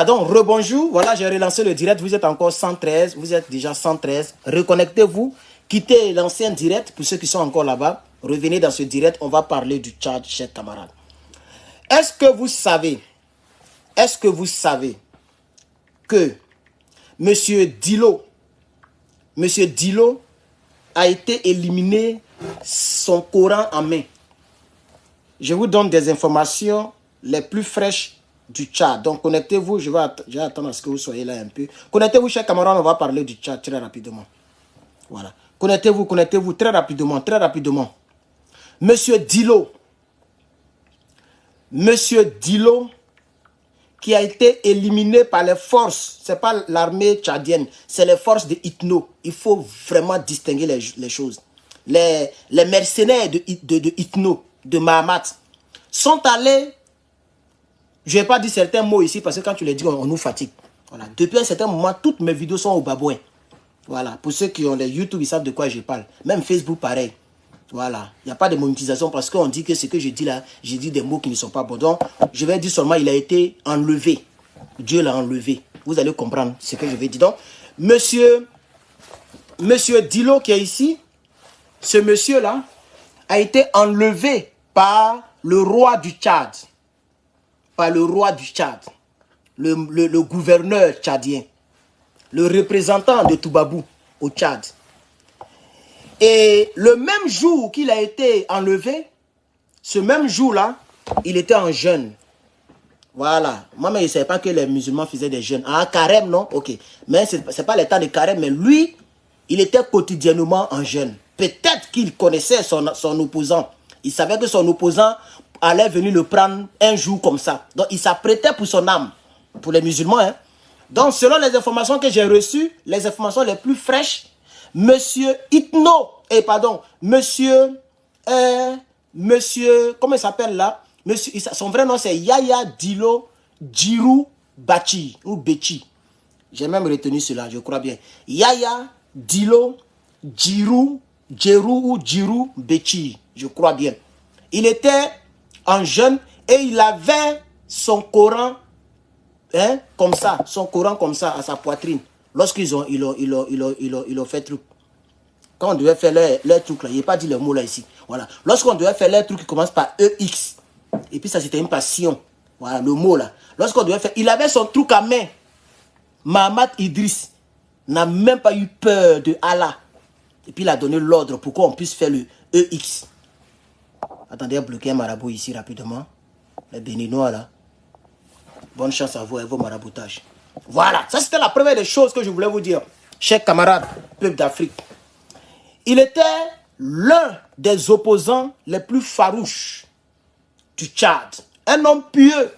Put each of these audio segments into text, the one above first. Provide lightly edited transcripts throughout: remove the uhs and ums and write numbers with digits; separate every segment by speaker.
Speaker 1: Donc, rebonjour. Voilà, j'ai relancé le direct. Vous êtes encore 113. Vous êtes déjà 113. Reconnectez-vous. Quittez l'ancien direct pour ceux qui sont encore là-bas. Revenez dans ce direct. On va parler du Tchad, chers camarades. Est-ce que vous savez que Monsieur Dilo a été éliminé son Coran en main? Je vous donne des informations les plus fraîches du Tchad. Donc, connectez-vous. Je vais attendre à ce que vous soyez là un peu. Connectez-vous, chers camarades. On va parler du Tchad très rapidement. Voilà. Connectez-vous très rapidement. Monsieur Dilo, qui a été éliminé par les forces, c'est pas l'armée tchadienne, c'est les forces de Itno. Il faut vraiment distinguer les choses. Les mercenaires de Itno, de Mahamat, sont allés, je ne vais pas dire certains mots ici, parce que quand tu les dis, on nous fatigue. Voilà. Depuis un certain moment, toutes mes vidéos sont au babouin. Voilà. Pour ceux qui ont les YouTube, ils savent de quoi je parle. Même Facebook, pareil. Voilà. Il n'y a pas de monétisation parce qu'on dit que ce que je dis là, j'ai dit des mots qui ne sont pas bons. Donc, je vais dire seulement, il a été enlevé. Dieu l'a enlevé. Vous allez comprendre ce que je vais dire. Donc, monsieur Dilo qui est ici, ce monsieur-là a été enlevé par le roi du Tchad. Le gouverneur tchadien. Le représentant de Toubabou au Tchad. Et le même jour qu'il a été enlevé, ce même jour-là, il était en jeûne. Voilà. Moi-même, je ne savais pas que les musulmans faisaient des jeûnes. Ah, carême, non? Ok. Mais ce n'est pas le temps de carême, mais lui, il était quotidiennement en jeûne. Peut-être qu'il connaissait son opposant. Il savait que son opposant allait venir le prendre un jour comme ça. Donc, il s'apprêtait pour son âme. Pour les musulmans, hein. Donc, selon les informations que j'ai reçues, les informations les plus fraîches, monsieur, comment il s'appelle là? Son vrai nom c'est Yaya Dilo Djirou Bachi ou Bechi. J'ai même retenu cela, je crois bien. Yaya Dilo Djirou Bechi, je crois bien. Il était en jeûne et il avait son Coran, hein, comme ça, son Coran comme ça à sa poitrine. Lorsqu'ils ont fait truc. Quand on devait faire leur truc là, il n'y a pas dit le mot là ici. Voilà. Lorsqu'on devait faire leur truc qui commence par EX. Et puis ça c'était une passion. Voilà le mot là. Lorsqu'on devait faire, il avait son truc à main. Mahamat Idriss n'a même pas eu peur de Allah. Et puis il a donné l'ordre pour qu'on puisse faire le EX. Attendez à bloquer un marabout ici rapidement. Les Béninois là. Bonne chance à vous et vos maraboutages. Voilà. Ça c'était la première des choses que je voulais vous dire. Chers camarades, peuple d'Afrique. Il était l'un des opposants les plus farouches du Tchad. Un homme pieux.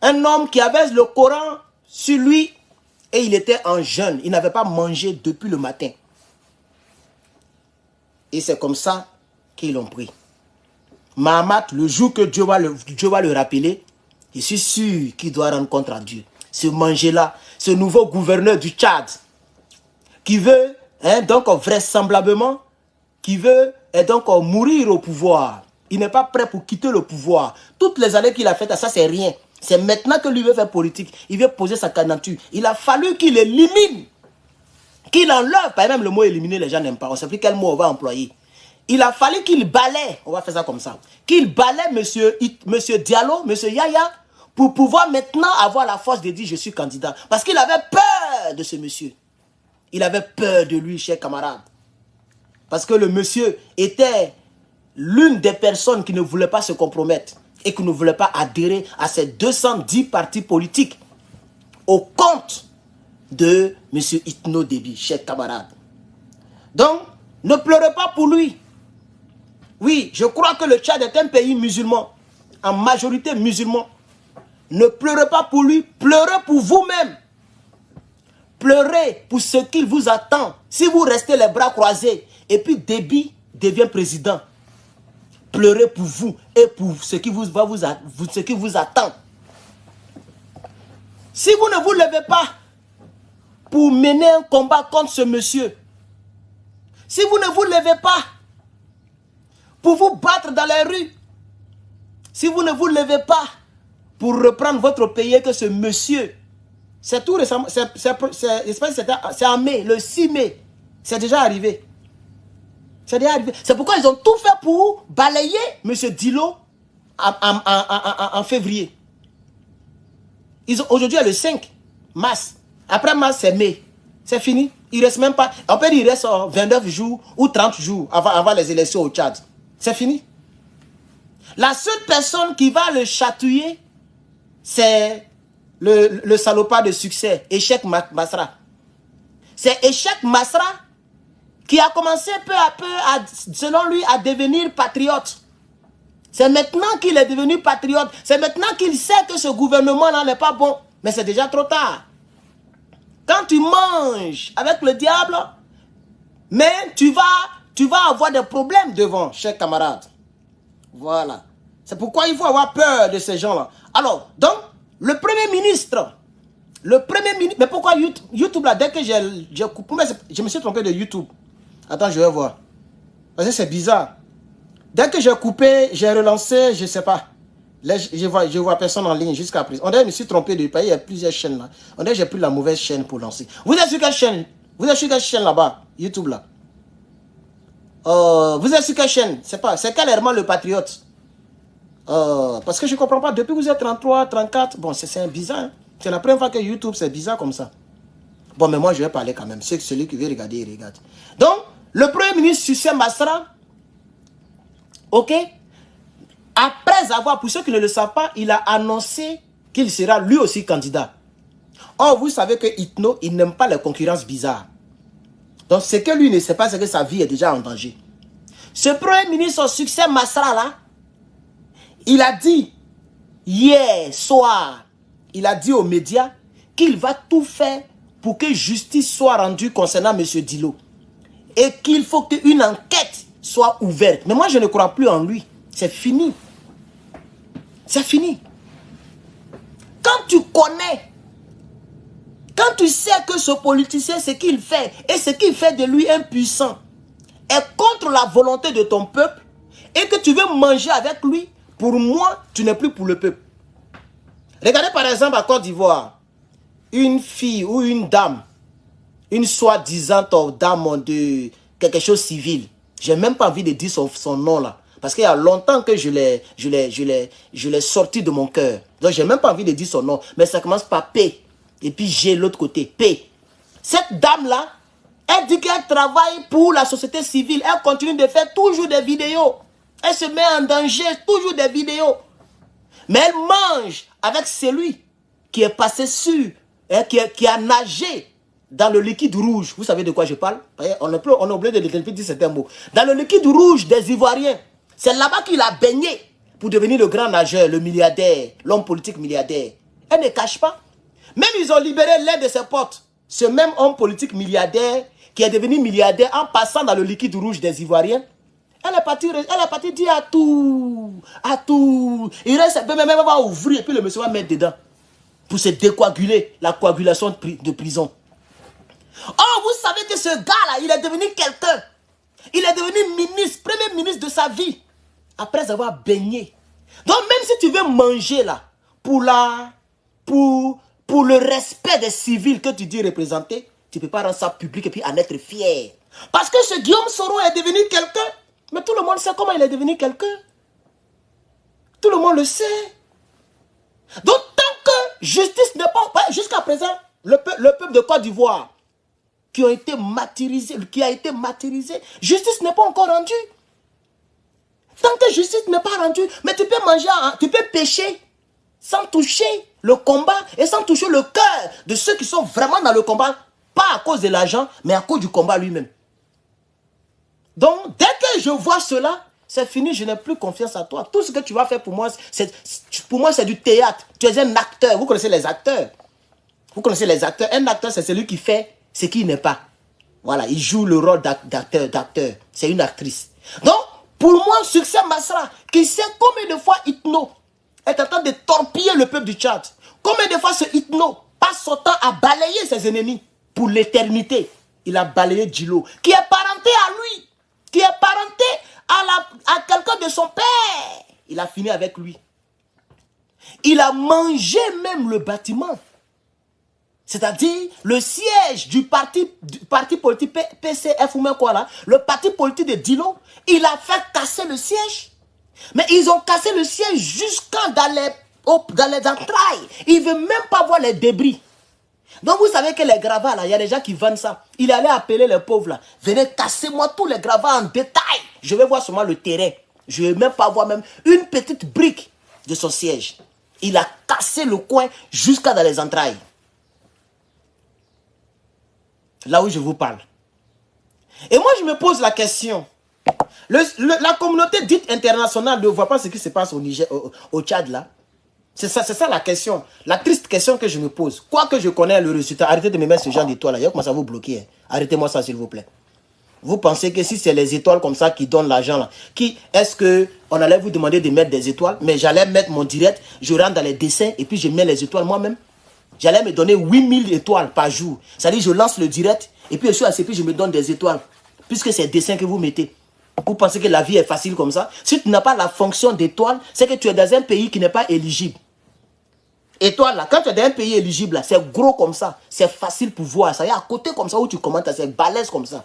Speaker 1: Un homme qui avait le Coran sur lui et il était en jeûne. Il n'avait pas mangé depuis le matin. Et c'est comme ça qu'ils l'ont pris. Mahamat, le jour que Dieu va le rappeler, je suis sûr qu'il doit rendre compte à Dieu. Ce manger-là, ce nouveau gouverneur du Tchad, qui veut, hein, donc vraisemblablement, qui veut donc mourir au pouvoir. Il n'est pas prêt pour quitter le pouvoir. Toutes les années qu'il a fait, ça c'est rien. C'est maintenant que lui veut faire politique. Il veut poser sa candidature. Il a fallu qu'il élimine, qu'il enlève. Par exemple, le mot éliminer, les gens n'aiment pas. On ne sait plus quel mot on va employer. Il a fallu qu'il balaie, on va faire ça comme ça, qu'il balaie monsieur Diallo, monsieur Yaya, pour pouvoir maintenant avoir la force de dire je suis candidat. Parce qu'il avait peur de ce monsieur. Il avait peur de lui, chers camarades. Parce que le monsieur était l'une des personnes qui ne voulait pas se compromettre et qui ne voulait pas adhérer à ces 210 partis politiques au compte de M. Itno Déby, chers camarades. Donc, ne pleurez pas pour lui. Oui, je crois que le Tchad est un pays musulman, en majorité musulman. Ne pleurez pas pour lui, pleurez pour vous-même. Pleurez pour ce qu'il vous attend. Si vous restez les bras croisés et puis Déby devient président, pleurez pour vous et pour ce qui vous attend. Si vous ne vous levez pas pour mener un combat contre ce monsieur, si vous ne vous levez pas pour vous battre dans les rues, si vous ne vous levez pas pour reprendre votre pays que ce monsieur. C'est tout récemment, c'est en mai, le 6 mai. C'est déjà arrivé. C'est déjà arrivé. C'est pourquoi ils ont tout fait pour balayer M. Dilo en février. Aujourd'hui, il y a le 5 mars. Après mars, c'est mai. C'est fini. Il reste même pas. On peut dire qu'il reste 29 jours ou 30 jours avant les élections au Tchad. C'est fini. La seule personne qui va le chatouiller, c'est le salopard de succès, Echek Masra. C'est Echek Masra qui a commencé peu à peu, selon lui, à devenir patriote. C'est maintenant qu'il est devenu patriote. C'est maintenant qu'il sait que ce gouvernement-là n'est pas bon. Mais c'est déjà trop tard. Quand tu manges avec le diable, mais tu vas avoir des problèmes devant, chers camarades. Voilà. C'est pourquoi il faut avoir peur de ces gens-là. Alors, donc, le Premier ministre, mais pourquoi YouTube là, dès que j'ai coupé, je me suis trompé de YouTube. Attends, je vais voir. Parce que c'est bizarre. Dès que j'ai coupé, j'ai relancé, je ne sais pas. Là, je vois personne en ligne jusqu'à présent. On dirait que je me suis trompé de pays, il y a plusieurs chaînes là. On dirait que j'ai pris la mauvaise chaîne pour lancer. Vous êtes sur quelle chaîne? Vous êtes sur quelle chaîne là-bas? YouTube là. Vous êtes sur quelle chaîne? C'est clairement le patriote. Parce que je ne comprends pas. Depuis que vous êtes 33, 34, bon, c'est bizarre. Hein? C'est la première fois que YouTube, c'est bizarre comme ça. Bon, mais moi, je vais parler quand même. Celui qui veut regarder, il regarde. Donc, le Premier ministre Succès Masra, ok, après avoir, pour ceux qui ne le savent pas, il a annoncé qu'il sera lui aussi candidat. Or, vous savez que Itno, il n'aime pas les concurrences bizarres. Donc, ce que lui ne sait pas, c'est que sa vie est déjà en danger. Ce Premier ministre Succès Masra, là, il a dit, hier soir, il a dit aux médias qu'il va tout faire pour que justice soit rendue concernant M. Dilo. Et qu'il faut qu'une enquête soit ouverte. Mais moi, je ne crois plus en lui. C'est fini. C'est fini. Quand tu connais, quand tu sais que ce politicien, ce qu'il fait, et ce qui fait de lui impuissant, est contre la volonté de ton peuple, et que tu veux manger avec lui, pour moi, tu n'es plus pour le peuple. Regardez par exemple à Côte d'Ivoire, une fille ou une dame, une soi-disant dame de quelque chose civil. J'ai même pas envie de dire son nom là. Parce qu'il y a longtemps que je l'ai sorti de mon cœur. Donc j'ai même pas envie de dire son nom. Mais ça commence par P. Et puis G l'autre côté. P. Cette dame là, elle dit qu'elle travaille pour la société civile. Elle continue de faire toujours des vidéos. Elle se met en danger, toujours des vidéos. Mais elle mange avec celui qui est passé sur, qui a nagé dans le liquide rouge. Vous savez de quoi je parle? On a oublié de dire certains mots. Dans le liquide rouge des Ivoiriens. C'est là-bas qu'il a baigné pour devenir le grand nageur, le milliardaire, l'homme politique milliardaire. Elle ne cache pas. Même ils ont libéré l'un de ses potes. Ce même homme politique milliardaire qui est devenu milliardaire en passant dans le liquide rouge des Ivoiriens. Elle est partie dire à tout. Il reste, même va ouvrir et puis le monsieur va mettre dedans. Pour se décoaguler, la coagulation de prison. Oh, vous savez que ce gars-là, il est devenu quelqu'un. Il est devenu ministre, premier ministre de sa vie. Après avoir baigné. Donc même si tu veux manger là, pour le respect des civils que tu dis représenter, tu ne peux pas rendre ça public et puis en être fier. Parce que ce Guillaume Soro est devenu quelqu'un. Mais tout le monde sait comment il est devenu quelqu'un. Tout le monde le sait. Donc tant que justice n'est pas... Jusqu'à présent, le peuple de Côte d'Ivoire qui a été martyrisé, justice n'est pas encore rendue. Tant que justice n'est pas rendue, mais tu peux manger, tu peux pécher sans toucher le combat et sans toucher le cœur de ceux qui sont vraiment dans le combat, pas à cause de l'argent, mais à cause du combat lui-même. Donc, dès que je vois cela, c'est fini, je n'ai plus confiance à toi. Tout ce que tu vas faire pour moi, c'est du théâtre. Tu es un acteur. Vous connaissez les acteurs. Vous connaissez les acteurs. Un acteur, c'est celui qui fait ce qu'il n'est pas. Voilà, il joue le rôle d'acteur. C'est une actrice. Donc, pour moi, Succès Masra, qui sait combien de fois Itno est en train de torpiller le peuple du Tchad. Combien de fois ce Itno passe son temps à balayer ses ennemis pour l'éternité. Il a balayé Dilo, qui est parenté à lui, qui est parenté à quelqu'un de son père. Il a fini avec lui. Il a mangé même le bâtiment. C'est-à-dire le siège du parti politique PCF ou même quoi là, le parti politique de Dilo, il a fait casser le siège. Mais ils ont cassé le siège jusqu'à dans les entrailles. Il ne veut même pas voir les débris. Donc vous savez que les gravats là, il y a des gens qui vendent ça. Il allait appeler les pauvres là. Venez casser-moi tous les gravats en détail. Je vais voir seulement le terrain. Je ne vais même pas voir même une petite brique de son siège. Il a cassé le coin jusqu'à dans les entrailles. Là où je vous parle. Et moi je me pose la question. La communauté dite internationale ne voit pas ce qui se passe au Niger, au Tchad là. C'est ça la question. La triste question que je me pose. Quoi que je connais le résultat, arrêtez de me mettre ce genre d'étoiles là. Il commence à vous bloquer. Hein. Arrêtez-moi ça s'il vous plaît. Vous pensez que si c'est les étoiles comme ça qui donnent l'argent là, est-ce qu'on allait vous demander de mettre des étoiles? Mais j'allais mettre mon direct, je rentre dans les dessins et puis je mets les étoiles moi-même. J'allais me donner 8000 étoiles par jour. C'est-à-dire je lance le direct et puis je suis assis et puis je me donne des étoiles. Puisque c'est le dessin que vous mettez. Vous pensez que la vie est facile comme ça? Si tu n'as pas la fonction d'étoile, c'est que tu es dans un pays qui n'est pas éligible. Étoile là, quand tu es dans un pays éligible, c'est gros comme ça. C'est facile pour voir ça. Il y a à côté comme ça où tu commentes, c'est balèze comme ça.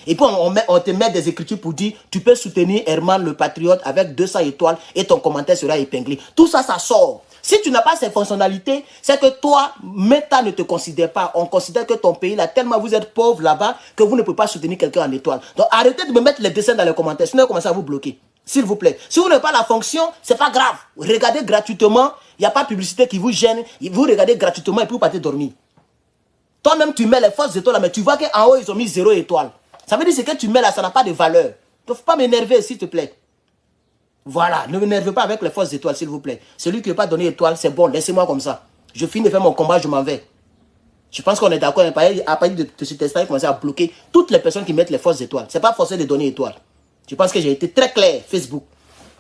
Speaker 1: Et puis on te met des écritures pour dire, tu peux soutenir Herman le patriote avec 200 étoiles et ton commentaire sera épinglé. Tout ça, ça sort. Si tu n'as pas ces fonctionnalités, c'est que toi, Meta ne te considère pas. On considère que ton pays, là, tellement vous êtes pauvre là-bas, que vous ne pouvez pas soutenir quelqu'un en étoile. Donc arrêtez de me mettre les dessins dans les commentaires, sinon commencez à vous bloquer. S'il vous plaît. Si vous n'avez pas la fonction, c'est pas grave. Regardez gratuitement, il n'y a pas de publicité qui vous gêne. Vous regardez gratuitement et puis vous partez dormir. Toi-même, tu mets les fausses étoiles là, mais tu vois qu'en haut, ils ont mis 0 étoile. Ça veut dire que ce que tu mets là, ça n'a pas de valeur. Donc, il ne faut pas m'énerver, s'il te plaît. Voilà, ne m'énervez pas avec les fausses étoiles, s'il vous plaît. Celui qui ne veut pas donner étoile, c'est bon, laissez-moi comme ça. Je finis de faire mon combat, je m'en vais. Je pense qu'on est d'accord. À partir de cet instant, il commence à bloquer toutes les personnes qui mettent les fausses étoiles. Ce n'est pas forcé de donner étoile. Je pense que j'ai été très clair, Facebook.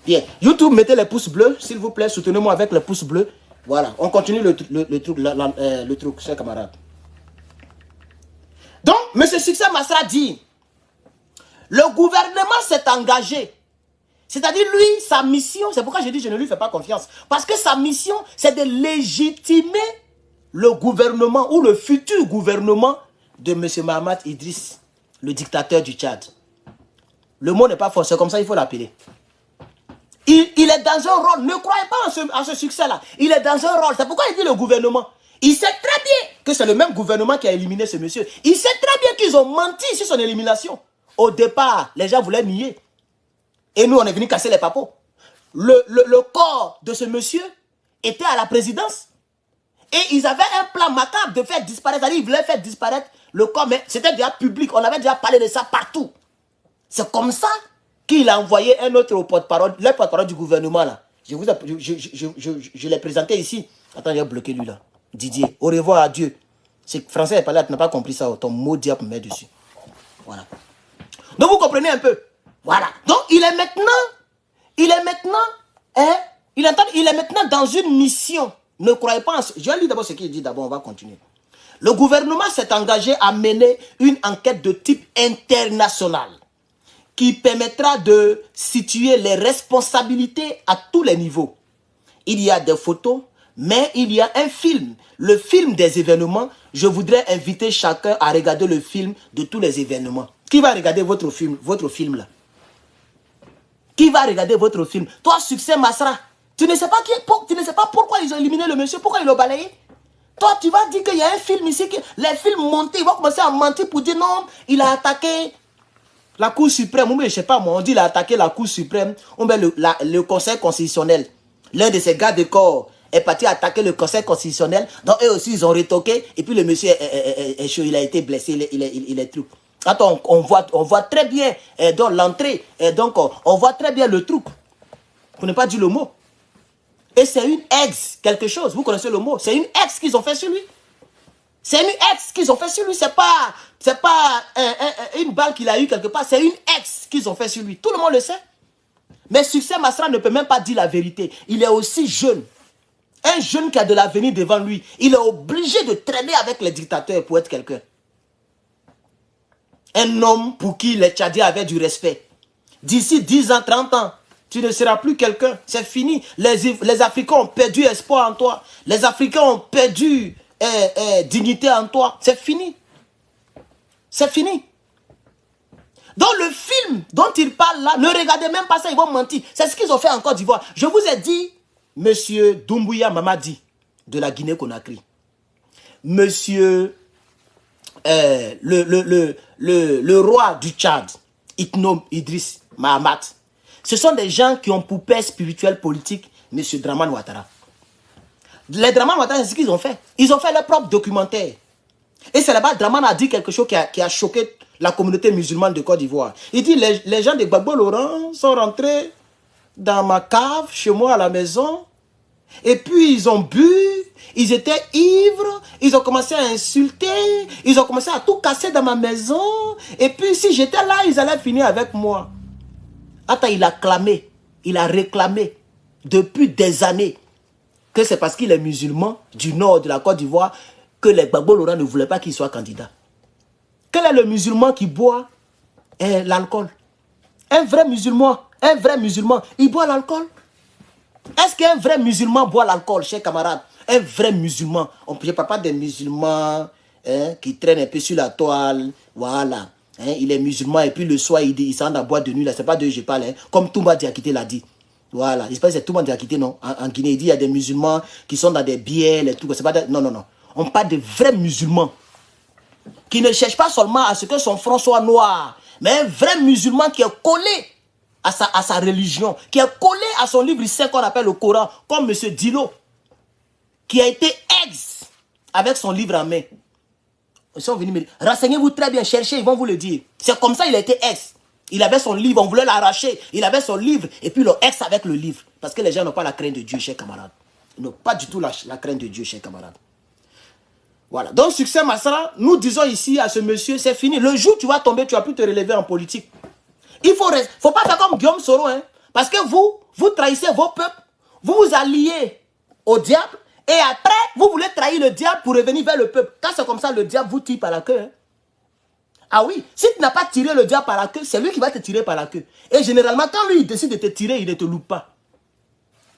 Speaker 1: Bien, YouTube, mettez les pouces bleus, s'il vous plaît, soutenez-moi avec les pouces bleus. Voilà, on continue le truc, chers camarades. Donc, M. Succès Masra dit, le gouvernement s'est engagé. C'est-à-dire, lui, sa mission, c'est pourquoi je dis que je ne lui fais pas confiance. Parce que sa mission, c'est de légitimer le gouvernement ou le futur gouvernement de M. Mahamat Idriss, le dictateur du Tchad. Le mot n'est pas fort, c'est comme ça, il faut l'appeler. Il est dans un rôle, ne croyez pas en ce succès-là. Il est dans un rôle, c'est pourquoi il dit le gouvernement. Il sait très bien que c'est le même gouvernement qui a éliminé ce monsieur. Il sait très bien qu'ils ont menti sur son élimination. Au départ, les gens voulaient nier. Et nous, on est venus casser les papos. Le corps de ce monsieur était à la présidence. Et ils avaient un plan macabre de faire disparaître. Ils voulaient faire disparaître le corps, mais c'était déjà public. On avait déjà parlé de ça partout. C'est comme ça qu'il a envoyé un autre porte-parole, le porte-parole du gouvernement là. Je l'ai présenté ici. Attends, j'ai bloqué lui là. Didier, au revoir, adieu. C'est français, tu n'as pas compris ça. Ton mot diable me met dessus. Voilà. Donc vous comprenez un peu. Voilà. Donc il est maintenant dans une mission. Ne croyez pas en ce... Je vais lire d'abord ce qu'il dit d'abord, on va continuer. Le gouvernement s'est engagé à mener une enquête de type international qui permettra de situer les responsabilités à tous les niveaux. Il y a des photos, mais il y a un film. Le film des événements, je voudrais inviter chacun à regarder le film de tous les événements. Qui va regarder votre film là? Qui va regarder votre film? Toi, Succès Masra, tu ne sais pas pourquoi ils ont éliminé le monsieur, pourquoi ils l'ont balayé? Toi, tu vas dire qu'il y a un film ici, que les films montés, ils vont commencer à mentir pour dire non, il a attaqué la Cour suprême, ou bien je sais pas moi, on dit qu'il a attaqué la Cour suprême, ou bien le Conseil constitutionnel. L'un de ces gars de corps est parti attaquer le Conseil constitutionnel, donc eux aussi ils ont retoqué, et puis le monsieur est chaud, il a été blessé, il est truc. Attends, on voit très bien dans l'entrée, donc on voit très bien le truc. Pour ne pas dire le mot. Et c'est une ex, quelque chose, vous connaissez le mot, c'est une ex qu'ils ont fait sur lui. C'est une ex qu'ils ont fait sur lui, c'est pas une balle qu'il a eu quelque part, c'est une ex qu'ils ont fait sur lui. Tout le monde le sait. Mais Succès Masra ne peut même pas dire la vérité. Il est aussi jeune. Un jeune qui a de l'avenir devant lui. Il est obligé de traîner avec les dictateurs pour être quelqu'un. Un homme pour qui les Tchadiens avaient du respect. D'ici 10 ans, 30 ans, Tu ne seras plus quelqu'un. C'est fini. Les Africains ont perdu espoir en toi. Les Africains ont perdu dignité en toi. C'est fini. C'est fini. Dans le film dont il parle là, ne regardez même pas ça, ils vont mentir. C'est ce qu'ils ont fait en Côte d'Ivoire. Je vous ai dit, monsieur Doumbouya Mamadi de la Guinée-Conakry, monsieur le roi du Tchad, Itno Idriss Mahamat, ce sont des gens qui ont pour père spirituel politique monsieur Dramane Ouattara. Les Dramane Ouattara, c'est ce qu'ils ont fait. Ils ont fait leur propre documentaire. Et c'est là-bas, Dramane a dit quelque chose qui a choqué la communauté musulmane de Côte d'Ivoire. Il dit, les gens de Gbagbo Laurent sont rentrés dans ma cave, chez moi à la maison, et puis ils ont bu, ils étaient ivres, ils ont commencé à insulter, ils ont commencé à tout casser dans ma maison, et puis si j'étais là, ils allaient finir avec moi. Attends, il a clamé, il a réclamé depuis des années que c'est parce qu'il est musulman du nord de la Côte d'Ivoire que les Gbagbo Laurent ne voulaient pas qu'il soit candidat. Quel est le musulman qui boit l'alcool? Un vrai musulman, il boit l'alcool? Est-ce qu'un vrai musulman boit l'alcool, chers camarades? Un vrai musulman, je ne parle pas des musulmans qui traînent un peu sur la toile, voilà. Il est musulman et puis le soir, il s'en va boire de nuit, ce n'est pas de eux que je parle, comme Toumba Diakité l'a dit. Voilà, je sais pas si c'est Toumba Diakité, non. En Guinée, il dit qu'il y a des musulmans qui sont dans des bières et tout. Non, non, non. On parle de vrais musulmans qui ne cherche pas seulement à ce que son front soit noir, mais un vrai musulman qui est collé à sa religion, qui est collé à son livre saint qu'on appelle le Coran, comme M. Dilo, qui a été ex avec son livre en main. Ils sont venus me dire, renseignez-vous très bien, cherchez, ils vont vous le dire. C'est comme ça il a été ex. Il avait son livre, on voulait l'arracher. Il avait son livre, et puis le ex avec le livre. Parce que les gens n'ont pas la crainte de Dieu, chers camarades. Ils n'ont pas du tout la crainte de Dieu, chers camarades. Voilà. Donc, Succès Masra, nous disons ici à ce monsieur, c'est fini. Le jour où tu vas tomber, tu vas plus te relever en politique. Il faut pas faire comme Guillaume Soro, hein. Parce que vous trahissez vos peuples, vous vous alliez au diable, et après, vous voulez trahir le diable pour revenir vers le peuple. Quand c'est comme ça, le diable vous tire par la queue. Hein. Ah oui, si tu n'as pas tiré le diable par la queue, c'est lui qui va te tirer par la queue. Et généralement, quand lui il décide de te tirer, il ne te loupe pas.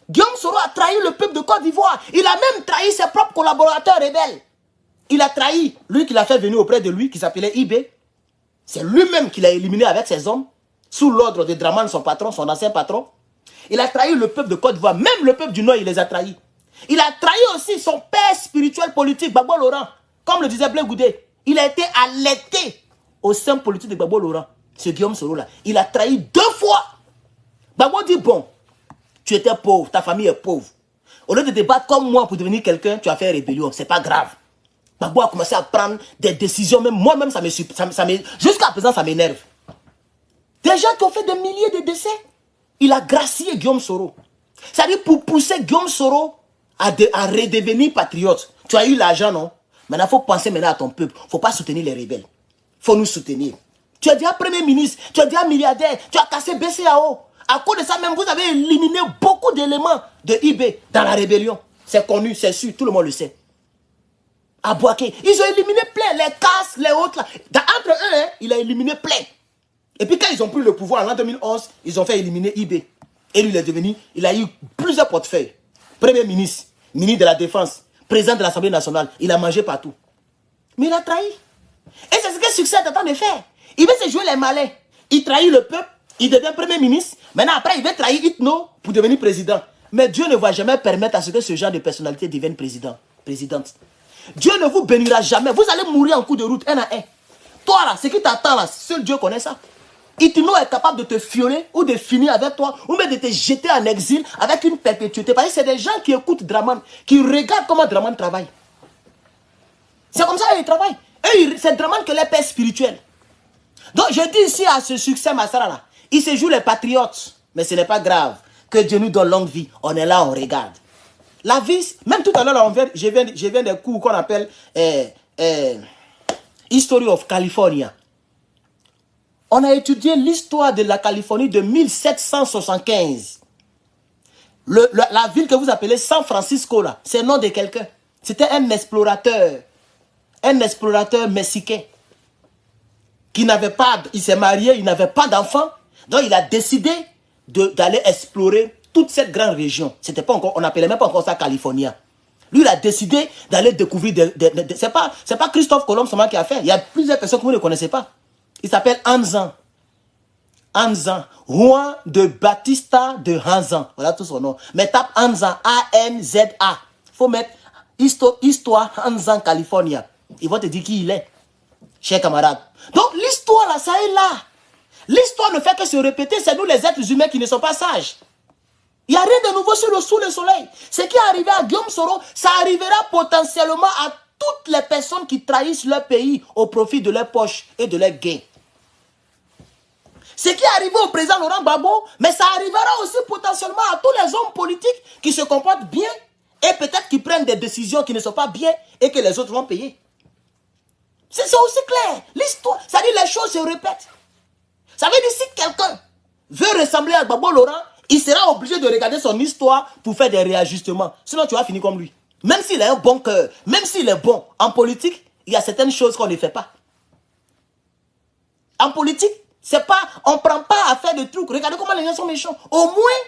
Speaker 1: Guillaume Soro a trahi le peuple de Côte d'Ivoire. Il a même trahi ses propres collaborateurs rebelles. Il a trahi, lui qui l'a fait venir auprès de lui, qui s'appelait Ibé. C'est lui-même qui l'a éliminé avec ses hommes, sous l'ordre de Dramane, son patron, son ancien patron. Il a trahi le peuple de Côte d'Ivoire, même le peuple du Nord, il les a trahis. Il a trahi aussi son père spirituel politique, Gbagbo Laurent. Comme le disait Blé Goudé, il a été allaité au sein politique de Gbagbo Laurent, ce Guillaume Soro-là. Il a trahi 2 fois. Gbagbo dit, bon, tu étais pauvre, ta famille est pauvre. Au lieu de te battre comme moi pour devenir quelqu'un, tu as fait rébellion, c'est pas grave. Gbagbo a commencé à prendre des décisions, même moi-même, jusqu'à présent, ça m'énerve. Des gens qui ont fait des milliers de décès. Il a gracié Guillaume Soro. C'est-à-dire pour pousser Guillaume Soro à redevenir patriote. Tu as eu l'argent, non? Maintenant, il faut penser maintenant à ton peuple. Il ne faut pas soutenir les rebelles. Il faut nous soutenir. Tu es déjà Premier ministre, tu es déjà milliardaire, tu as cassé BCAO. À cause de ça même, vous avez éliminé beaucoup d'éléments de IB dans la rébellion. C'est connu, c'est sûr, tout le monde le sait. À Boaké, ils ont éliminé plein, les casses, les autres là. Entre eux, hein, il a éliminé plein. Et puis quand ils ont pris le pouvoir en l'an 2011, ils ont fait éliminer IB. Et lui, il est devenu, il a eu plusieurs portefeuilles. Premier ministre, ministre de la Défense, président de l'Assemblée nationale. Il a mangé partout. Mais il a trahi. Et c'est ce que Succès est en train de faire. Il veut se jouer les malins. Il trahit le peuple, il devient Premier ministre. Maintenant, après, il veut trahir Itno pour devenir président. Mais Dieu ne va jamais permettre à ce que ce genre de personnalité devienne présidente. Dieu ne vous bénira jamais. Vous allez mourir en coup de route, un à un. Toi là, ce qui t'attend là, seul Dieu connaît ça. Itno est capable de te violer ou de finir avec toi, ou même de te jeter en exil avec une perpétuité. Parce que c'est des gens qui écoutent Dramane, qui regardent comment Dramane travaille. C'est comme ça qu'ils travaillent. Et c'est Dramane que les pères spirituels. Donc je dis ici à ce Succès Masra là, il se joue les patriotes, mais ce n'est pas grave. Que Dieu nous donne longue vie. On est là, on regarde. La vie, même tout à l'heure, je viens des cours qu'on appelle History of California. On a étudié l'histoire de la Californie de 1775. La ville que vous appelez San Francisco, là, c'est le nom de quelqu'un. C'était un explorateur mexicain qui n'avait pas, il s'est marié, il n'avait pas d'enfant. Donc il a décidé d'aller explorer toute cette grande région. C'était pas encore, on n'appelait même pas encore ça California. Lui, il a décidé d'aller découvrir c'est pas Christophe Colomb seulement qui a fait. Il y a plusieurs personnes que vous ne connaissez pas. Il s'appelle Anzan. Anzan. Juan de Batista de Anzan. Voilà tout son nom. Mais tape Anzan. A-N-Z-A. Faut mettre histoire Anzan, California. Ils vont te dire qui il est. Chers camarades. Donc, l'histoire là, ça est là. L'histoire ne fait que se répéter. C'est nous les êtres humains qui ne sont pas sages. Il n'y a rien de nouveau sous le soleil. Ce qui est arrivé à Guillaume Soro, ça arrivera potentiellement à toutes les personnes qui trahissent leur pays au profit de leur poche et de leur gain. Ce qui est arrivé au président Laurent Gbagbo, mais ça arrivera aussi potentiellement à tous les hommes politiques qui se comportent bien et peut-être qui prennent des décisions qui ne sont pas bien et que les autres vont payer. C'est aussi clair. L'histoire, ça dit les choses se répètent. Ça veut dire si quelqu'un veut ressembler à Gbagbo Laurent, il sera obligé de regarder son histoire pour faire des réajustements. Sinon, tu vas finir comme lui. Même s'il a un bon cœur, même s'il est bon, en politique, il y a certaines choses qu'on ne fait pas. En politique, c'est pas, on ne prend pas à faire de trucs. Regardez comment les gens sont méchants. Au moins,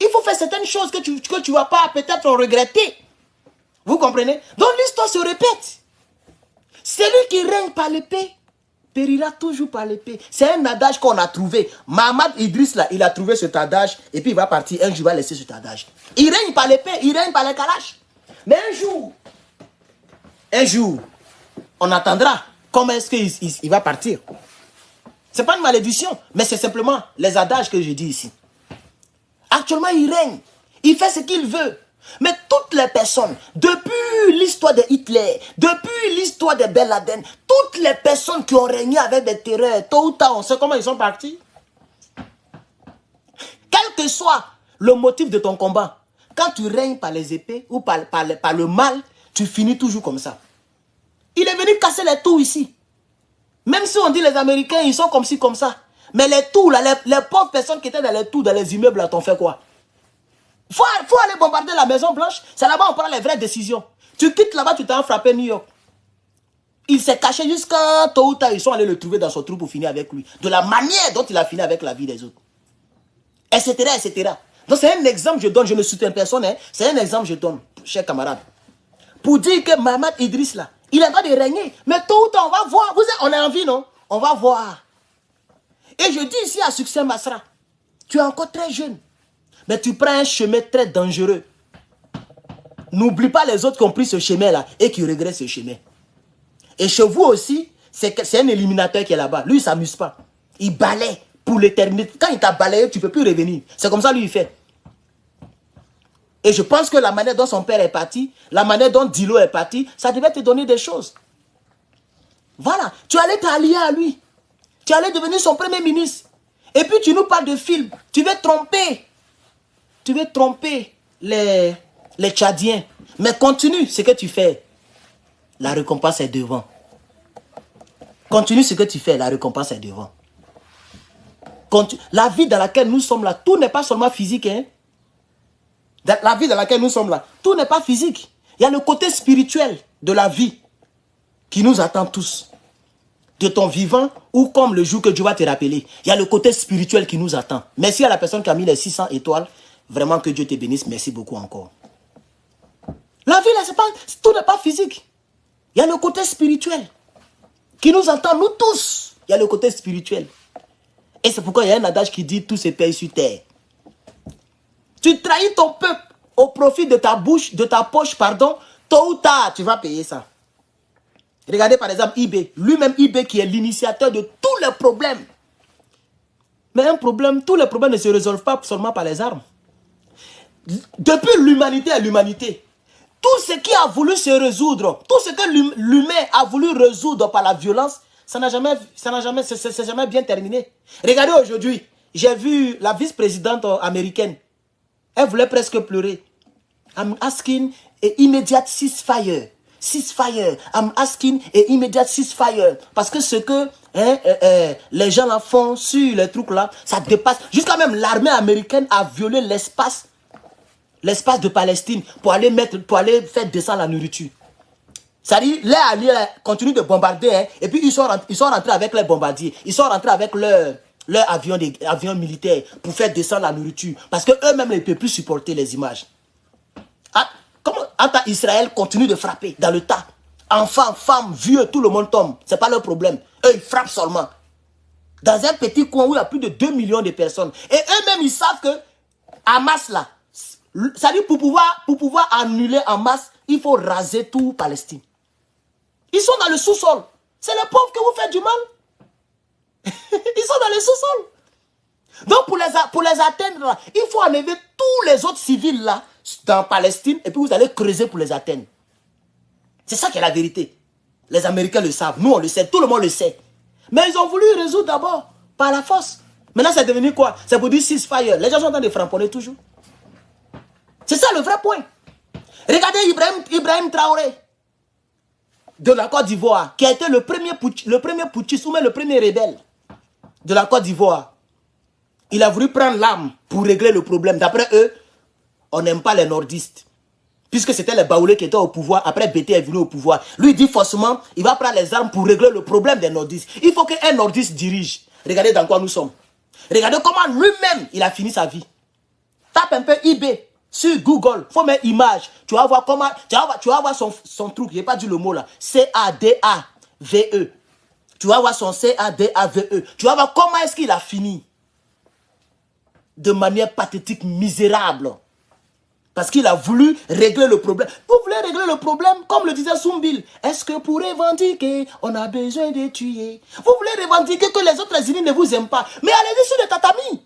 Speaker 1: il faut faire certaines choses que tu ne vas pas peut-être regretter. Vous comprenez? Donc l'histoire se répète. Celui qui règne par l'épée périra toujours par l'épée. C'est un adage qu'on a trouvé. Mahamad Idriss, là, il a trouvé cet adage et puis il va partir. Un jour, il va laisser cet adage. Il règne par l'épée, il règne par les kalash. Mais un jour, on attendra comment est-ce qu'il va partir. Ce n'est pas une malédiction, mais c'est simplement les adages que je dis ici. Actuellement, il règne. Il fait ce qu'il veut. Mais toutes les personnes, depuis l'histoire de Hitler, depuis l'histoire de Ben Laden, toutes les personnes qui ont régné avec des terreurs, tôt ou tard, on sait comment ils sont partis. Quel que soit le motif de ton combat, quand tu règnes par les épées ou par le mal, tu finis toujours comme ça. Il est venu casser les tours ici. Même si on dit les Américains, ils sont comme ci, comme ça. Mais les tours, là, les pauvres personnes qui étaient dans les tours, dans les immeubles, là, t'ont fait quoi? Faut aller bombarder la Maison Blanche. C'est là-bas on prend les vraies décisions. Tu quittes là-bas, tu t'en frappé New York. Il s'est caché jusqu'à tôt ou tard, ils sont allés le trouver dans son trou pour finir avec lui. De la manière dont il a fini avec la vie des autres. Etc., etc. Donc c'est un exemple que je donne, je ne soutiens personne. Hein. C'est un exemple que je donne, chers camarades. Pour dire que Mahamad Idriss, là, il a le droit de régner. Mais tôt ou tard, on va voir. On a envie, non? On va voir. Et je dis ici à Succès Masra, tu es encore très jeune. Mais tu prends un chemin très dangereux. N'oublie pas les autres qui ont pris ce chemin-là et qui regrettent ce chemin. Et chez vous aussi, c'est un éliminateur qui est là-bas. Lui, il ne s'amuse pas. Il balaye pour l'éternité. Quand il t'a balayé, tu ne peux plus revenir. C'est comme ça lui, il fait. Et je pense que la manière dont son père est parti, la manière dont Dilo est parti, ça devait te donner des choses. Voilà. Tu allais t'allier à lui. Tu allais devenir son premier ministre. Et puis tu nous parles de films. Tu veux tromper. Tu veux tromper les Tchadiens. Mais continue ce que tu fais. La récompense est devant. Continue ce que tu fais. La récompense est devant. La vie dans laquelle nous sommes là, tout n'est pas seulement physique. Hein? La vie dans laquelle nous sommes là, tout n'est pas physique. Il y a le côté spirituel de la vie qui nous attend tous. De ton vivant ou comme le jour que Dieu va te rappeler. Il y a le côté spirituel qui nous attend. Merci à la personne qui a mis les 600 étoiles. Vraiment que Dieu te bénisse. Merci beaucoup encore. La vie, là, tout n'est pas physique. Il y a le côté spirituel qui nous entend, nous tous. Il y a le côté spirituel. Et c'est pourquoi il y a un adage qui dit tout se paye sur terre. Tu trahis ton peuple au profit de ta bouche, de ta poche, pardon. Tôt ou tard, tu vas payer ça. Regardez par exemple eBay. Lui-même eBay qui est l'initiateur de tous les problèmes. Mais un problème, tous les problèmes ne se résolvent pas seulement par les armes. Depuis l'humanité à l'humanité, tout ce qui a voulu se résoudre, tout ce que l'humain a voulu résoudre par la violence, ça n'a jamais bien terminé. Regardez aujourd'hui, j'ai vu la vice-présidente américaine. Elle voulait presque pleurer. I'm asking an immediate ceasefire. Ceasefire. I'm asking an immediate ceasefire. Parce que ce que les gens là font sur les trucs là, ça dépasse. Jusqu'à même l'armée américaine a violé l'espace de Palestine pour aller faire descendre la nourriture. C'est-à-dire, les alliés continuent de bombarder, hein, et puis ils sont rentrés avec les bombardiers. Ils sont rentrés avec leurs avions militaires pour faire descendre la nourriture. Parce qu'eux-mêmes ne peuvent plus supporter les images. Ah, comment Israël continue de frapper dans le tas. Enfants, femmes, vieux, tout le monde tombe. Ce n'est pas leur problème. Eux, ils frappent seulement. Dans un petit coin où il y a plus de 2 millions de personnes. Et eux-mêmes, ils savent que Hamas, là, ça dit pour pouvoir annuler Hamas, il faut raser tout Palestine. Ils sont dans le sous-sol. C'est les pauvres que vous faites du mal. Ils sont dans le sous-sol. Donc pour les atteindre, là, il faut enlever tous les autres civils là, dans Palestine, et puis vous allez creuser pour les atteindre. C'est ça qui est la vérité. Les Américains le savent, nous on le sait, tout le monde le sait. Mais ils ont voulu résoudre d'abord, par la force. Maintenant c'est devenu quoi? C'est pour dire ceasefire. Les gens sont en train de framponner toujours. C'est ça le vrai point. Regardez Ibrahim Traoré, de la Côte d'Ivoire, qui a été le premier putschiste, ou même le premier rebelle de la Côte d'Ivoire. Il a voulu prendre l'arme pour régler le problème. D'après eux, on n'aime pas les nordistes. Puisque c'était les Baoulés qui étaient au pouvoir, après Bété est venu au pouvoir. Lui dit forcément, il va prendre les armes pour régler le problème des nordistes. Il faut qu'un nordiste dirige. Regardez dans quoi nous sommes. Regardez comment lui-même, il a fini sa vie. Tape un peu eBay sur Google, il faut mettre image. Tu vas voir comment, tu vas voir son truc, je n'ai pas dit le mot là. C-A-D-A-V-E. Tu vas voir son C-A-D-A-V-E. Tu vas voir comment est-ce qu'il a fini. De manière pathétique, misérable. Parce qu'il a voulu régler le problème. Vous voulez régler le problème, comme le disait Soumbil. Est-ce que pour revendiquer, on a besoin de tuer? Vous voulez revendiquer que les autres unis ne vous aiment pas. Mais allez-y sur le tatami.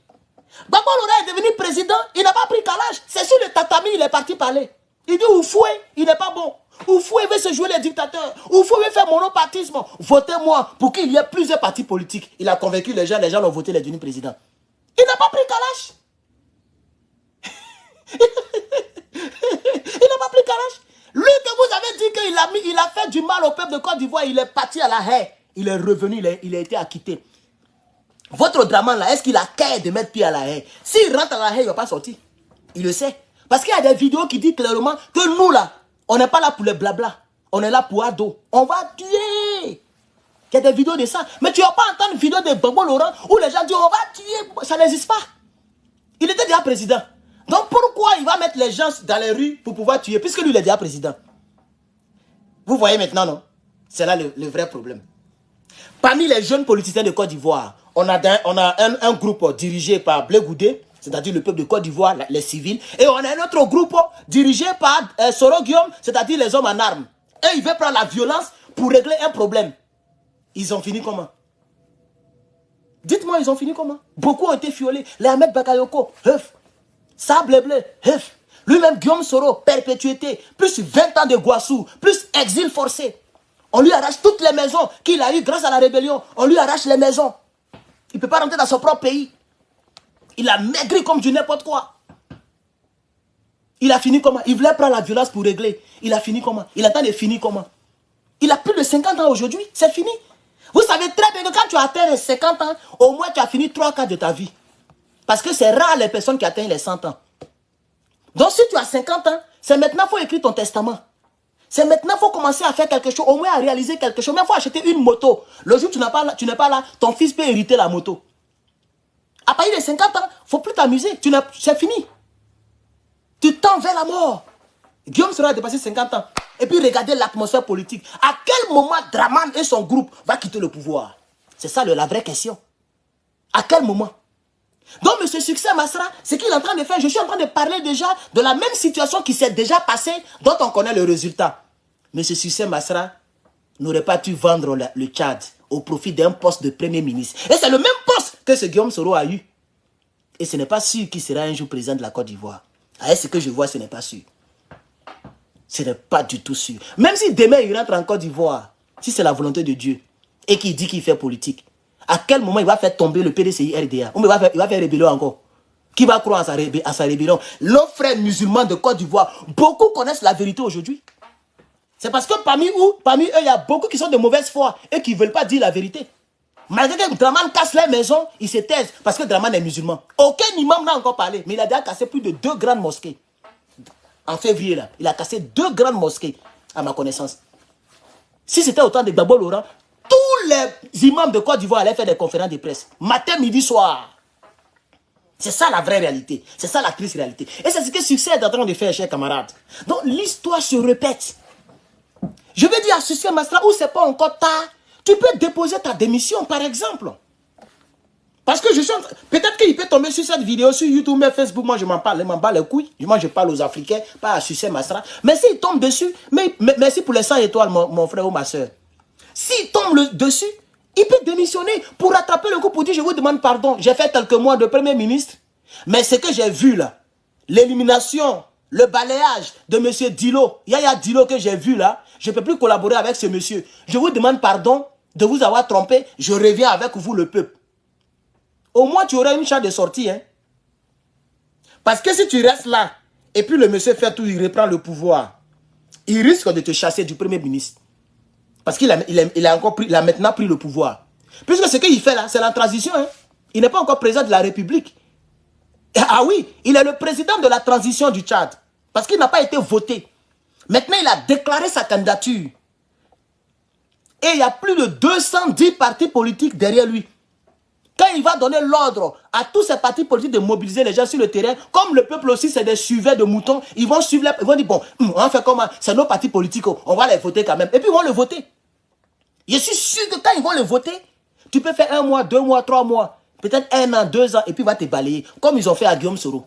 Speaker 1: Gbagbo Lora est devenu président, il n'a pas pris calage. C'est sur le tatami, il est parti parler. Il dit Oufoué, il n'est pas bon. Oufoué veut se jouer les dictateurs. Oufoué veut faire monopartisme. Votez-moi pour qu'il y ait plusieurs partis politiques. Il a convaincu les gens ont voté les devenu président. Il n'a pas pris calage. Il n'a pas pris calage. Lui que vous avez dit qu'il a fait du mal au peuple de Côte d'Ivoire, il est parti à la haie. Il est revenu, il a été acquitté. Votre Draman là, est-ce qu'il a qu'à de mettre pied à la haie? S'il rentre à la haie, il ne va pas sortir. Il le sait. Parce qu'il y a des vidéos qui disent clairement que nous là, on n'est pas là pour le blabla. On est là pour ado. On va tuer. Il y a des vidéos de ça. Mais tu ne vas pas entendre une vidéo de Gbagbo Laurent où les gens disent on va tuer. Ça n'existe pas. Il était déjà président. Donc pourquoi il va mettre les gens dans les rues pour pouvoir tuer, puisque lui il est déjà président? Vous voyez maintenant, non? C'est là le vrai problème. Parmi les jeunes politiciens de Côte d'Ivoire, on a un groupe dirigé par Blé Goudé, c'est-à-dire le peuple de Côte d'Ivoire, les civils. Et on a un autre groupe dirigé par Soro Guillaume, c'est-à-dire les hommes en armes. Et ils veulent prendre la violence pour régler un problème. Ils ont fini comment? Dites-moi, ils ont fini comment? Beaucoup ont été violés. Les Ahmed Bakayoko, Sable Bleu, lui-même Guillaume Soro, perpétuité, plus 20 ans de Guassou, plus exil forcé. On lui arrache toutes les maisons qu'il a eues grâce à la rébellion. On lui arrache les maisons. Il ne peut pas rentrer dans son propre pays. Il a maigri comme du n'importe quoi. Il a fini comment? Il voulait prendre la violence pour régler. Il a fini comment? Il attend de finir comment? Il a plus de 50 ans aujourd'hui. C'est fini. Vous savez très bien que quand tu atteins les 50 ans, au moins tu as fini 3 quarts de ta vie. Parce que c'est rare les personnes qui atteignent les 100 ans. Donc si tu as 50 ans, c'est maintenant qu'il faut écrire ton testament. C'est maintenant qu'il faut commencer à faire quelque chose, au moins à réaliser quelque chose. Mais il faut acheter une moto. Le jour où tu n'es pas là, ton fils peut hériter la moto. À partir de 50 ans, il ne faut plus t'amuser. C'est fini. Tu tends vers la mort. Guillaume sera dépassé 50 ans. Et puis regardez l'atmosphère politique. À quel moment Draman et son groupe vont quitter le pouvoir? C'est ça la vraie question. À quel moment? Donc, M. Succès Masra, ce qu'il est en train de faire, je suis en train de parler déjà de la même situation qui s'est déjà passée, dont on connaît le résultat. M. Succès Masra n'aurait pas dû vendre le Tchad au profit d'un poste de Premier ministre. Et c'est le même poste que ce Guillaume Soro a eu. Et ce n'est pas sûr qu'il sera un jour président de la Côte d'Ivoire. Avec ce que je vois, ce n'est pas sûr. Ce n'est pas du tout sûr. Même si demain il rentre en Côte d'Ivoire, si c'est la volonté de Dieu, et qu'il dit qu'il fait politique, à quel moment il va faire tomber le PDCI RDA? Ou il va faire rébellion encore? Qui va croire à sa rébellion? Nos frères musulmans de Côte d'Ivoire, beaucoup connaissent la vérité aujourd'hui. C'est parce que parmi eux, il y a beaucoup qui sont de mauvaise foi et qui ne veulent pas dire la vérité. Malgré que Draman casse les maisons, ils se taisent parce que Draman est musulman. Aucun imam n'a encore parlé, mais il a déjà cassé plus de 2 grandes mosquées. En février, là, il a cassé 2 grandes mosquées, à ma connaissance. Si c'était autant de Gbagbo Laurent, tous les imams de Côte d'Ivoire allaient faire des conférences de presse. Matin, midi, soir. C'est ça la vraie réalité. C'est ça la triste réalité. Et c'est ce que Succès est en train de faire, chers camarades. Donc l'histoire se répète. Je veux dire à Succès Masra, où c'est pas encore tard, tu peux déposer ta démission, par exemple. Parce que je suis peut-être qu'il peut tomber sur cette vidéo sur YouTube, mais Facebook, moi je m'en parle, je m'en bats les couilles. Moi je parle aux Africains, pas à Succès Masra. Mais s'il tombe dessus, merci pour les 100 étoiles, mon frère ou ma soeur. S'il tombe dessus, il peut démissionner pour rattraper le coup, pour dire je vous demande pardon. J'ai fait quelques mois de Premier ministre, mais ce que j'ai vu là, l'élimination, le balayage de M. Dilo, Yaya Dilo que j'ai vu là, je ne peux plus collaborer avec ce monsieur. Je vous demande pardon de vous avoir trompé, je reviens avec vous le peuple. Au moins tu aurais une chance de sortie. Hein? Parce que si tu restes là, et puis le monsieur fait tout, il reprend le pouvoir, il risque de te chasser du Premier ministre. Parce qu'il a maintenant pris le pouvoir. Puisque ce qu'il fait là, c'est la transition. Hein? Il n'est pas encore président de la République. Ah oui, il est le président de la transition du Tchad. Parce qu'il n'a pas été voté. Maintenant, il a déclaré sa candidature. Et il y a plus de 210 partis politiques derrière lui. Quand il va donner l'ordre à tous ces partis politiques de mobiliser les gens sur le terrain, comme le peuple aussi, c'est des suiveurs de moutons, ils vont suivre, ils vont dire, bon, on fait comment? C'est nos partis politiques, on va les voter quand même. Et puis ils vont le voter. Je suis sûr que quand ils vont le voter, tu peux faire 1 mois, 2 mois, 3 mois, peut-être 1 an, 2 ans, et puis il va te balayer, comme ils ont fait à Guillaume Soro.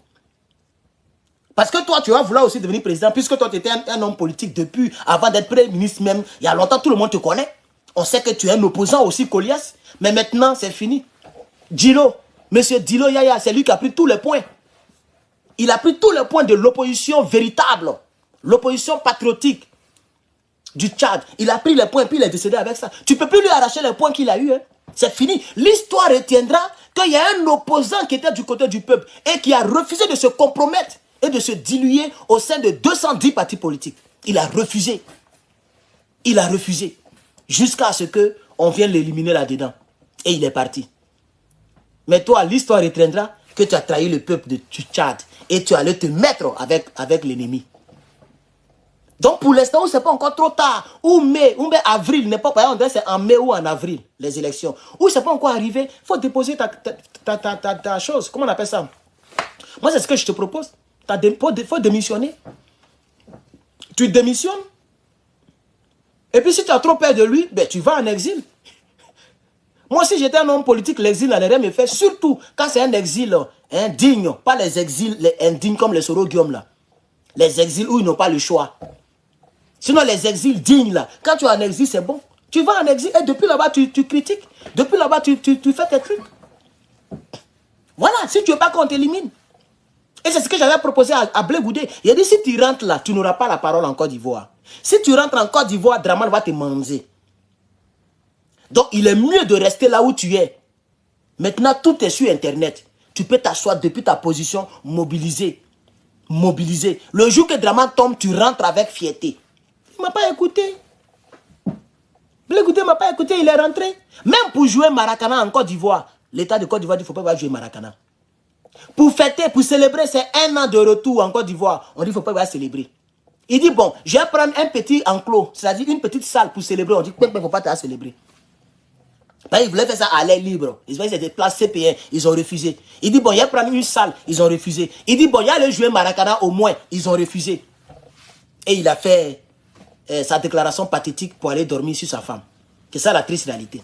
Speaker 1: Parce que toi, tu vas vouloir aussi devenir président, puisque toi, tu étais un homme politique depuis, avant d'être premier ministre même, il y a longtemps, tout le monde te connaît. On sait que tu es un opposant aussi, Colias, mais maintenant, c'est fini. Dilo, monsieur Dilo Yaya, c'est lui qui a pris tous les points. Il a pris tous les points de l'opposition véritable, l'opposition patriotique du Tchad. Il a pris les points et puis il est décédé avec ça. Tu ne peux plus lui arracher les points qu'il a eu. Hein. C'est fini. L'histoire retiendra qu'il y a un opposant qui était du côté du peuple et qui a refusé de se compromettre et de se diluer au sein de 210 partis politiques. Il a refusé. Il a refusé. Jusqu'à ce qu'on vienne l'éliminer là-dedans. Et il est parti. Mais toi, l'histoire retiendra que tu as trahi le peuple du Tchad et tu allais te mettre avec l'ennemi. Donc pour l'instant, ce n'est pas encore trop tard. Ou mai, avril, n'est pas, on dirait c'est en mai ou en avril, les élections. Ou ce n'est pas encore arrivé, il faut déposer ta chose. Comment on appelle ça? Moi, c'est ce que je te propose. Il faut démissionner. Tu démissionnes. Et puis si tu as trop peur de lui, ben, tu vas en exil. Moi, si j'étais un homme politique, l'exil n'allait rien me faire. Surtout quand c'est un exil indigne. Pas les exils indignes comme les Soro Guillaume là. Les exils où ils n'ont pas le choix. Sinon, les exils dignes là. Quand tu es en exil, c'est bon. Tu vas en exil et depuis là-bas, tu critiques. Depuis là-bas, tu fais tes trucs. Voilà, si tu ne veux pas qu'on t'élimine. Et c'est ce que j'avais proposé à Blé Goudé. Il a dit, si tu rentres là, tu n'auras pas la parole en Côte d'Ivoire. Si tu rentres en Côte d'Ivoire, Draman va te manger. Donc, il est mieux de rester là où tu es. Maintenant, tout est sur Internet. Tu peux t'asseoir depuis ta position, mobiliser. Le jour que Draman tombe, tu rentres avec fierté. Il ne m'a pas écouté. Blé Goudé ne m'a pas écouté, il est rentré. Même pour jouer Maracana en Côte d'Ivoire, l'État de Côte d'Ivoire dit qu'il ne faut pas jouer Maracana. Pour fêter, pour célébrer, c'est 1 an de retour en Côte d'Ivoire. On dit qu'il ne faut pas célébrer. Il dit, bon, je vais prendre un petit enclos, c'est-à-dire une petite salle pour célébrer. On dit qu'il ne faut pas te célébrer. Ils voulaient faire ça à l'air libre. Ils voulaient des places CPN. Ils ont refusé. Il dit, bon, il y a prendre une salle. Ils ont refusé. Il dit, bon, il y a le jouer Maracana au moins. Ils ont refusé. Et il a fait sa déclaration pathétique pour aller dormir sur sa femme. C'est ça la triste réalité.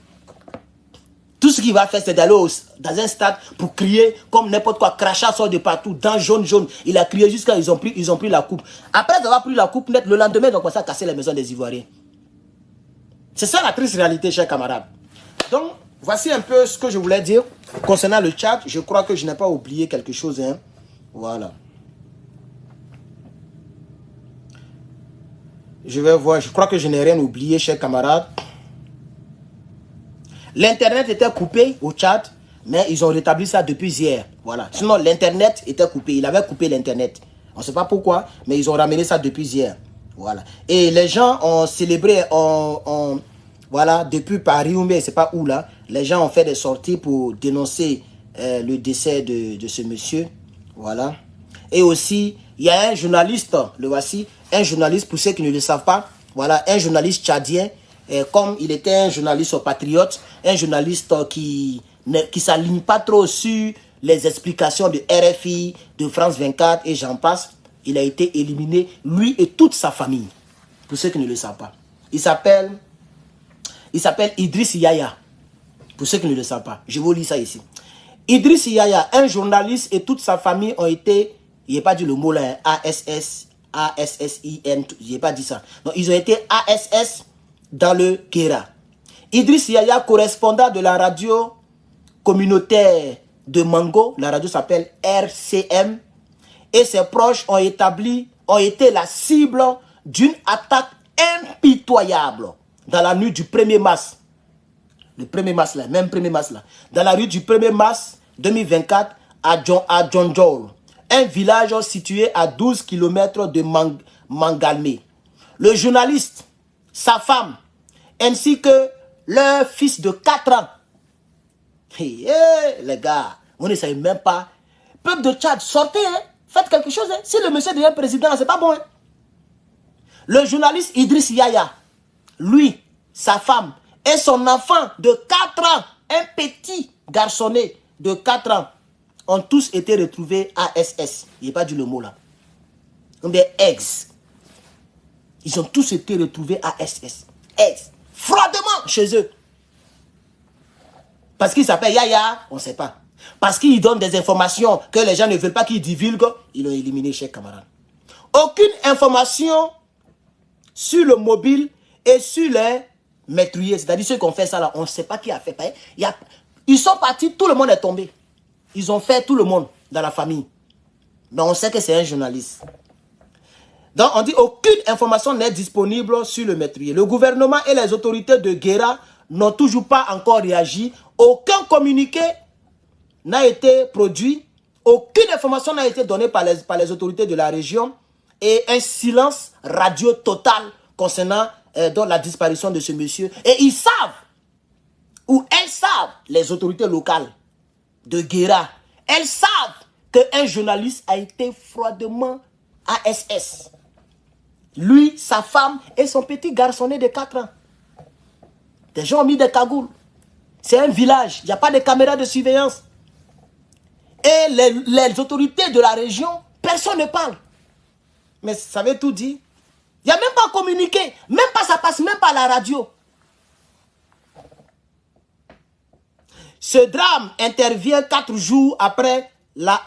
Speaker 1: Tout ce qu'il va faire, c'est d'aller dans un stade pour crier comme n'importe quoi. Crachat sort de partout. Dans jaune. Il a crié jusqu'à ils ont pris la coupe. Après avoir pris la coupe, le lendemain, ils ont commencé à casser les maisons des Ivoiriens. C'est ça la triste réalité, chers camarades. Donc, voici un peu ce que je voulais dire concernant le chat. Je crois que je n'ai pas oublié quelque chose. Hein. Voilà. Je vais voir. Je crois que je n'ai rien oublié, chers camarades. L'Internet était coupé au Tchad, mais ils ont rétabli ça depuis hier. Voilà. Sinon, l'Internet était coupé. Il avait coupé l'Internet. On ne sait pas pourquoi, mais ils ont ramené ça depuis hier. Voilà. Et les gens ont célébré, voilà, depuis Paris ou mais c'est pas où là, les gens ont fait des sorties pour dénoncer le décès de ce monsieur. Voilà. Et aussi, il y a un journaliste, le voici, un journaliste, pour ceux qui ne le savent pas, voilà, un journaliste tchadien comme il était un journaliste patriote, un journaliste qui ne s'aligne pas trop sur les explications de RFI, de France 24 et j'en passe, il a été éliminé, lui et toute sa famille. Pour ceux qui ne le savent pas. Il s'appelle Idriss Yaya. Pour ceux qui ne le savent pas. Je vous lis ça ici. Idriss Yaya, un journaliste et toute sa famille ont été, il n'ai pas dit le mot là, ASSIN, je n'ai pas dit ça. Donc, ils ont été ASS dans le Guéra. Idriss Yaya, correspondant de la radio communautaire de Mango, la radio s'appelle RCM, et ses proches ont été la cible d'une attaque impitoyable dans la nuit du 1er mars. Le 1er mars là, même 1er mars là. Dans la rue du 1er mars 2024 à Djonjol, un village situé à 12 km de Mangalmé. Le journaliste, sa femme, ainsi que leur fils de 4 ans. Les gars, on ne sait même pas. Peuple de Tchad, sortez, hein, faites quelque chose. Hein. Si le monsieur devient président, c'est pas bon. Hein. Le journaliste Idriss Yaya, lui, sa femme et son enfant de 4 ans, un petit garçonnet de 4 ans, ont tous été retrouvés à SS. Il n'a pas dit le mot là. Comme des ex. Ils ont tous été retrouvés à SS. Ex. Froidement chez eux. Parce qu'il s'appelle Yaya, on ne sait pas. Parce qu'il donne des informations que les gens ne veulent pas qu'il divulgue, ils l'ont éliminé, chers camarades. Aucune information sur le mobile et sur les meurtriers. C'est-à-dire ceux qui ont fait ça là, on ne sait pas qui a fait. Ils sont partis, tout le monde est tombé. Ils ont fait tout le monde dans la famille. Mais on sait que c'est un journaliste. Donc on dit aucune information n'est disponible sur le meurtrier. Le gouvernement et les autorités de Guéra n'ont toujours pas encore réagi. Aucun communiqué n'a été produit. Aucune information n'a été donnée par les autorités de la région. Et un silence radio total concernant la disparition de ce monsieur. Et ils savent, ou elles savent, les autorités locales de Guéra, elles savent qu'un journaliste a été froidement ASS. Lui, sa femme et son petit garçonnet de 4 ans. Des gens ont mis des cagoules. C'est un village, il n'y a pas de caméras de surveillance. Et les autorités de la région, personne ne parle. Mais ça veut tout dire. Il n'y a même pas communiqué. Même pas, ça passe même pas à la radio. Ce drame intervient 4 jours après la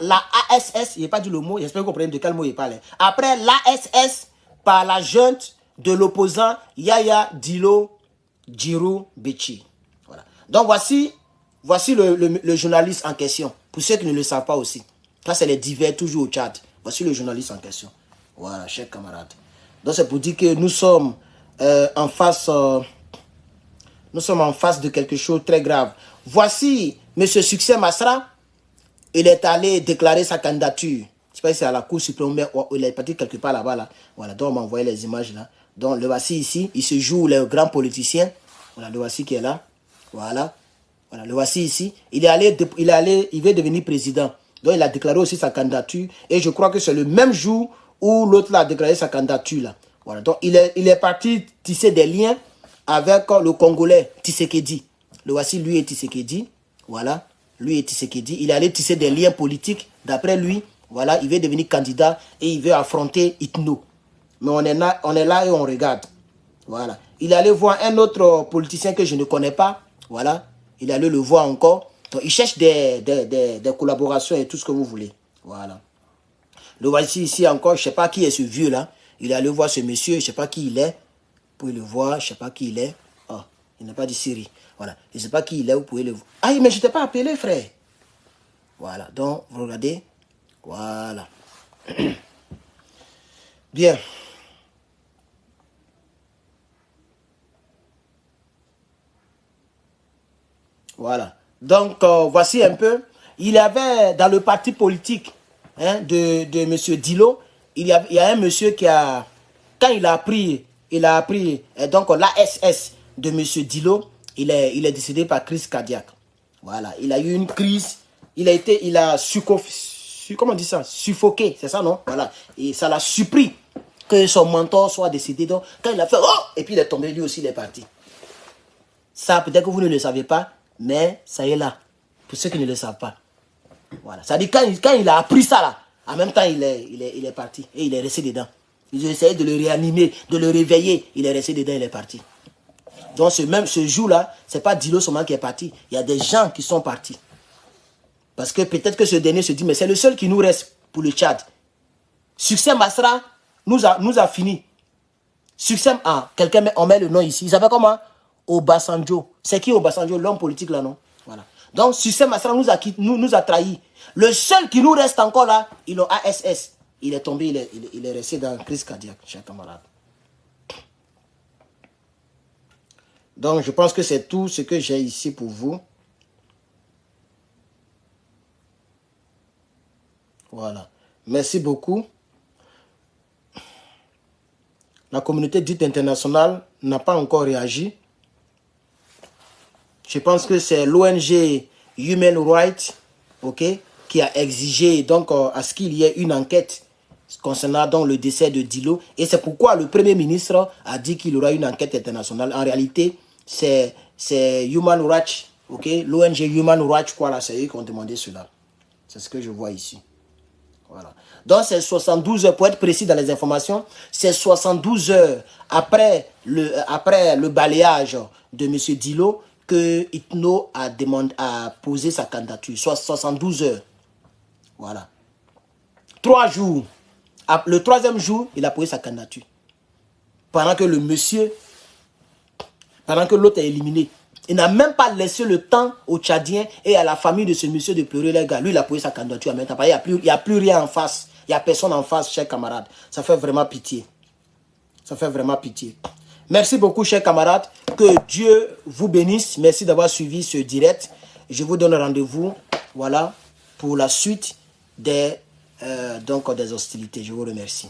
Speaker 1: ASS. Il n'a pas dit le mot, j'espère que vous comprenez de quel mot il parle. Après l'ASS par la junte de l'opposant Yaya Dilo Djirou Bechi. Voilà. Donc voici le journaliste en question. Pour ceux qui ne le savent pas aussi. Ça c'est les divers toujours au Tchad. Voici le journaliste en question. Voilà, chers camarades. Donc c'est pour dire que nous sommes en face de quelque chose de très grave. Voici M. Succès Masra. Il est allé déclarer sa candidature. Je ne sais pas si c'est à la Cour suprême, il est parti quelque part là-bas. Là. Voilà, donc on m'a envoyé les images là. Donc le voici ici. Il se joue les grands politiciens. Voilà, le voici qui est là. Voilà. Voilà, le voici ici. Il veut devenir président. Donc il a déclaré aussi sa candidature. Et je crois que c'est le même jour où l'autre a déclaré sa candidature là. Voilà, donc il est parti tisser des liens avec le Congolais Tshisekedi. Le voici, lui et Tshisekedi. Voilà, lui et Tshisekedi. Il est allé tisser des liens politiques. D'après lui, voilà, il veut devenir candidat et il veut affronter Itno. Mais on est là et on regarde. Voilà. Il est allé voir un autre politicien que je ne connais pas. Voilà. Il est allé le voir encore. Donc il cherche des collaborations et tout ce que vous voulez. Voilà. Le voici ici encore, je ne sais pas qui est ce vieux là. Il est allé voir ce monsieur, je ne sais pas qui il est. Vous pouvez le voir, je ne sais pas qui il est. Oh, il n'a pas dit Syrie. Voilà, je ne sais pas qui il est, vous pouvez le voir. Ah, mais je ne t'ai pas appelé, frère. Voilà, donc, vous regardez. Voilà. Bien. Voilà. Donc, voici un peu. Il y avait dans le parti politique de M. Dilo, il y a un monsieur qui a, quand il a appris donc l'ASS de M. Dilo, il est décédé par crise cardiaque. Voilà, il a eu une crise, il a comment on dit ça, suffoqué, c'est ça non? Voilà, et ça l'a surpris que son mentor soit décédé. Donc quand il a fait oh, et puis il est tombé, lui aussi il est parti. Ça, peut-être que vous ne le savez pas, mais ça y est là. Pour ceux qui ne le savent pas. Voilà. Ça dit quand il a appris ça là, en même temps il est parti. Et il est resté dedans. Ils ont essayé de le réanimer, de le réveiller. Il est resté dedans, il est parti. Donc ce jour-là, ce n'est pas Dilo seulement qui est parti. Il y a des gens qui sont partis. Parce que peut-être que ce dernier se dit, mais c'est le seul qui nous reste pour le Tchad. Succès Masra nous a fini. Succès, quelqu'un, on met le nom ici. Il s'appelle comment? Obasanjo. C'est qui Obasanjo? L'homme politique là, non? Voilà. Donc, Succès Masra nous a trahis. Le seul qui nous reste encore là, il est ASS. Il est tombé, il est resté dans une crise cardiaque, chers camarades. Donc, je pense que c'est tout ce que j'ai ici pour vous. Voilà. Merci beaucoup. La communauté dite internationale n'a pas encore réagi. Je pense que c'est l'ONG Human Rights, ok, qui a exigé donc à ce qu'il y ait une enquête concernant donc le décès de Dilo. Et c'est pourquoi le Premier ministre a dit qu'il y aura une enquête internationale. En réalité, c'est Human Rights, ok, l'ONG Human Rights, quoi là, c'est eux qui ont demandé cela. C'est ce que je vois ici. Voilà. Donc, c'est 72 heures, pour être précis dans les informations, c'est 72 heures après le balayage de M. Dilo que Itno a posé sa candidature. Soit 72 heures. Voilà. 3 jours. Le 3e jour, il a posé sa candidature. Pendant que l'autre est éliminé. Il n'a même pas laissé le temps aux Tchadiens et à la famille de ce monsieur de pleurer les gars. Lui, il a posé sa candidature en même temps. Il n'y a plus rien en face. Il n'y a personne en face, chers camarades. Ça fait vraiment pitié. Ça fait vraiment pitié. Merci beaucoup, chers camarades. Que Dieu vous bénisse. Merci d'avoir suivi ce direct. Je vous donne rendez-vous, voilà, pour la suite des hostilités. Je vous remercie.